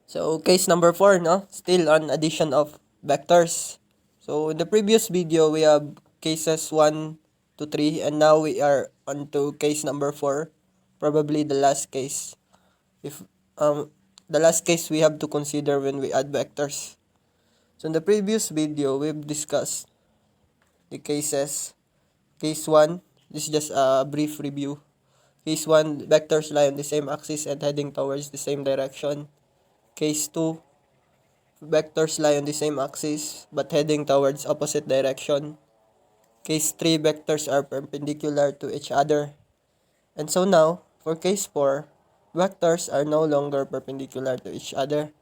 So, case number 4, no? Still on addition of vectors. So, in the previous video, we have cases 1 to 3, and now we are on to case number 4, probably the last case. If the last case we have to consider when we add vectors. So, in the previous video, we've discussed the cases. Case 1, this is just a brief review. Case 1, vectors lie on the same axis and heading towards the same direction. Case 2, vectors lie on the same axis but heading towards opposite direction. Case 3, vectors are perpendicular to each other. And so now, for case 4, vectors are no longer perpendicular to each other,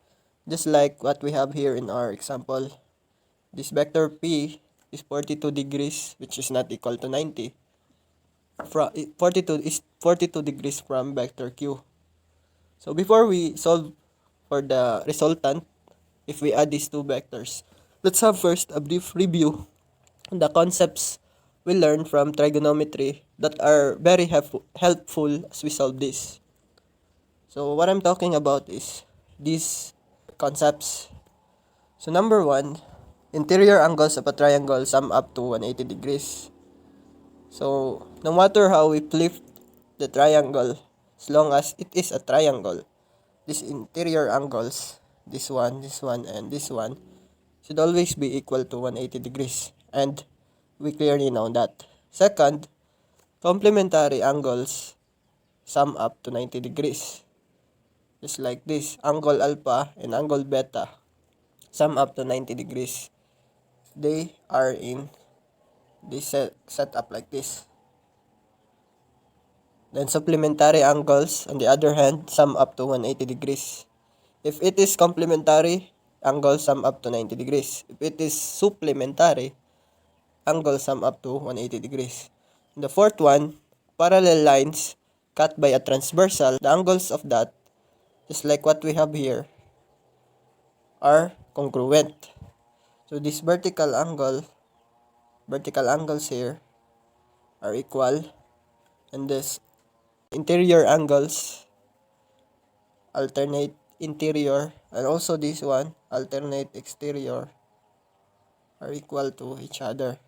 just like what we have here in our example. This vector P is 42 degrees, which is not equal to 90. 42 is 42 degrees from vector Q. So before we solve for the resultant, if we add these two vectors, let's have first a brief review on the concepts we learned from trigonometry that are very helpful as we solve this. So what I'm talking about is these concepts. So number 1, interior angles of a triangle sum up to 180 degrees. So no matter how we flip the triangle, as long as it is a triangle, these interior angles, this one, and this one, should always be equal to 180 degrees. And we clearly know that. Second, complementary angles sum up to 90 degrees. Just like this, angle alpha and angle beta sum up to 90 degrees. They are in this set up like this. Then supplementary angles, on the other hand, sum up to 180 degrees. If it is complementary, angles sum up to 90 degrees. If it is supplementary, angles sum up to 180 degrees. And the fourth one, parallel lines cut by a transversal, the angles of that, just like what we have here, are congruent. So this vertical angles here are equal, and this interior angles, alternate interior, and also this one, alternate exterior, are equal to each other.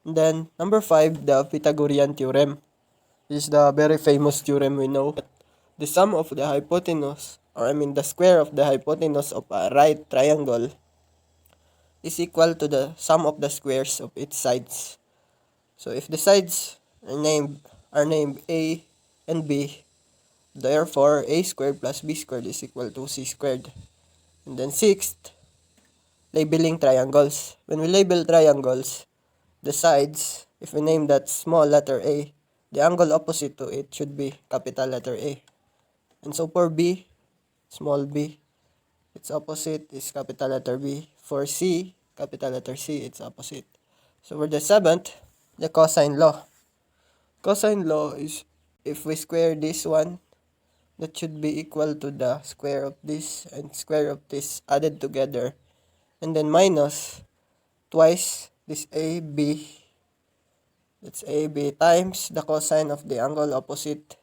And then number 5, the Pythagorean Theorem. This is the very famous theorem we know. The sum of the hypotenuse, the square of the hypotenuse of a right triangle is equal to the sum of the squares of its sides. So if the sides are named A and B, therefore A squared plus B squared is equal to C squared. And then sixth, labeling triangles. When we label triangles, the sides, if we name that small letter A, the angle opposite to it should be capital letter A. And so for B, small b, its opposite is capital letter B. For C, capital letter C, its opposite. So for the seventh, the cosine law. Cosine law is if we square this one, that should be equal to the square of this and square of this added together. And then minus twice this AB, that's AB times the cosine of the angle opposite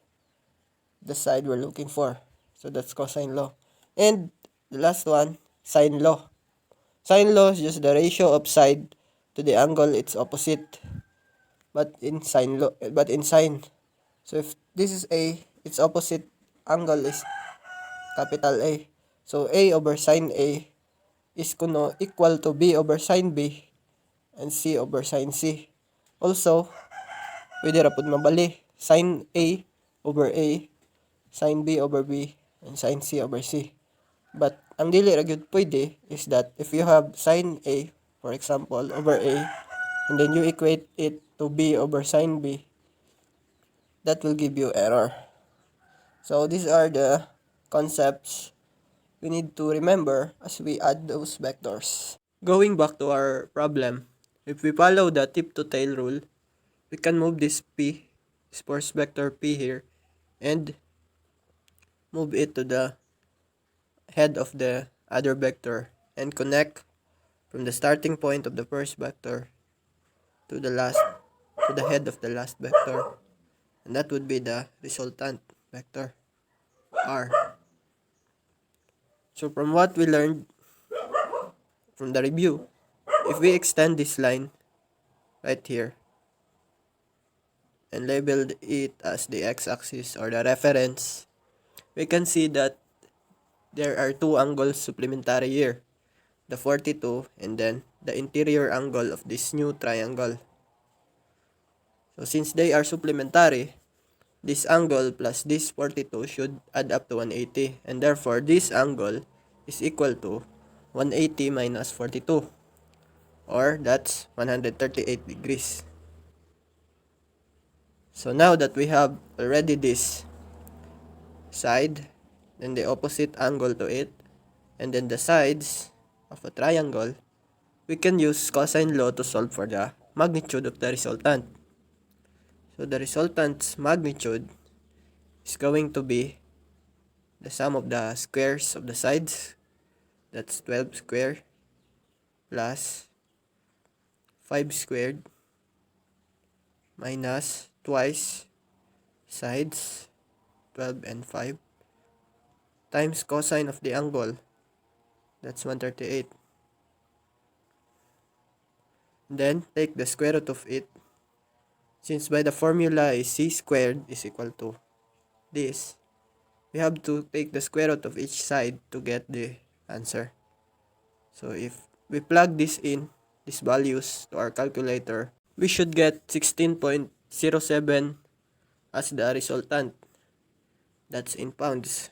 the side we're looking for. So that's cosine law. And the last one, sine law. Sine law is just the ratio of side to the angle its opposite. But in sine. So if this is A, its opposite angle is capital A. So A over sine A is equal to B over sine B and C over sine C. Also, pwede rapod mabali. Sine A over A, sine B over B, and sine C over C. But ang dili ra gyud pwede is that if you have sine A, for example, over A, and then you equate it to B over sine B, that will give you error. So these are the concepts we need to remember as we add those vectors. Going back to our problem, if we follow the tip to tail rule, we can move this P, this first vector P here, and move it to the head of the other vector and connect from the starting point of the first vector to the head of the last vector, and that would be the resultant vector R. So from what we learned from the review, if we extend this line right here and labeled it as the x-axis or the reference, we can see that there are two angles supplementary here, the 42 and then the interior angle of this new triangle. So since they are supplementary, this angle plus this 42 should add up to 180, and therefore this angle is equal to 180 minus 42, or that's 138 degrees. So now that we have already this side, then the opposite angle to it, and then the sides of a triangle, we can use cosine law to solve for the magnitude of the resultant. So the resultant's magnitude is going to be the sum of the squares of the sides, that's 12 squared, plus 5 squared, minus twice sides, 12 and 5, times cosine of the angle, that's 138. Then take the square root of it. Since by the formula is c squared is equal to this, we have to take the square root of each side to get the answer. So if we plug this in, these values to our calculator, we should get 16.07 as the resultant. That's in pounds.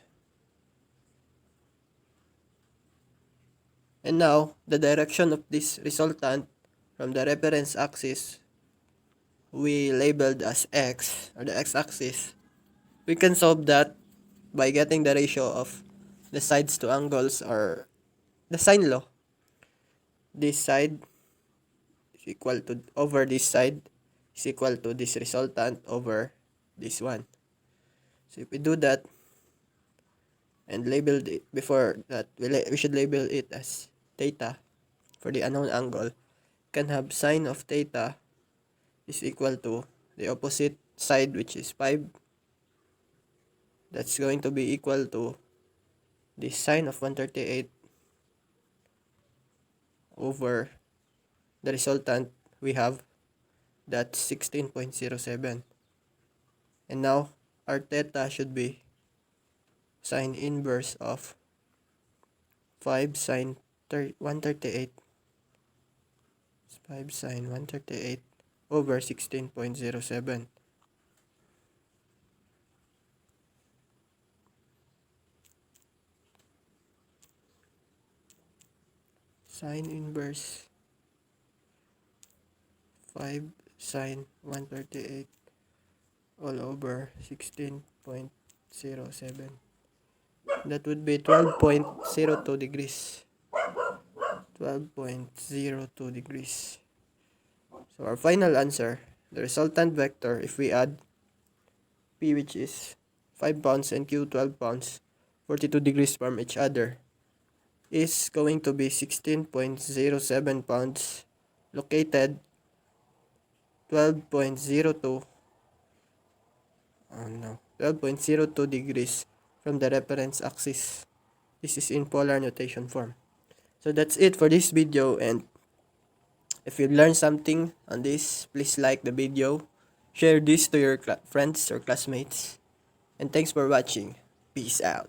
And now, the direction of this resultant from the reference axis we labeled as x, or the x-axis. We can solve that by getting the ratio of the sides to angles, or the sine law. This side is equal to, over this side is equal to this resultant over this one. So if we do that and labeled it, before that we should label it as theta for the unknown angle, can have sine of theta is equal to the opposite side, which is 5. That's going to be equal to the sine of 138 over the resultant we have, that's 16.07. And now our theta should be sine inverse of 5 sine 138. 5 sine 138 over 16.07. Sine inverse 5 sine 138 all over 16.07. That would be 12.02 degrees. 12.02 degrees. So our final answer, the resultant vector, if we add P, which is 5 pounds, and Q 12 pounds, 42 degrees from each other, is going to be 16.07 pounds, located 12.02 12.02 degrees from the reference axis. This is in polar notation form. So that's it for this video, and if you learned something on this, please like the video, share this to your friends or classmates, and thanks for watching. Peace out.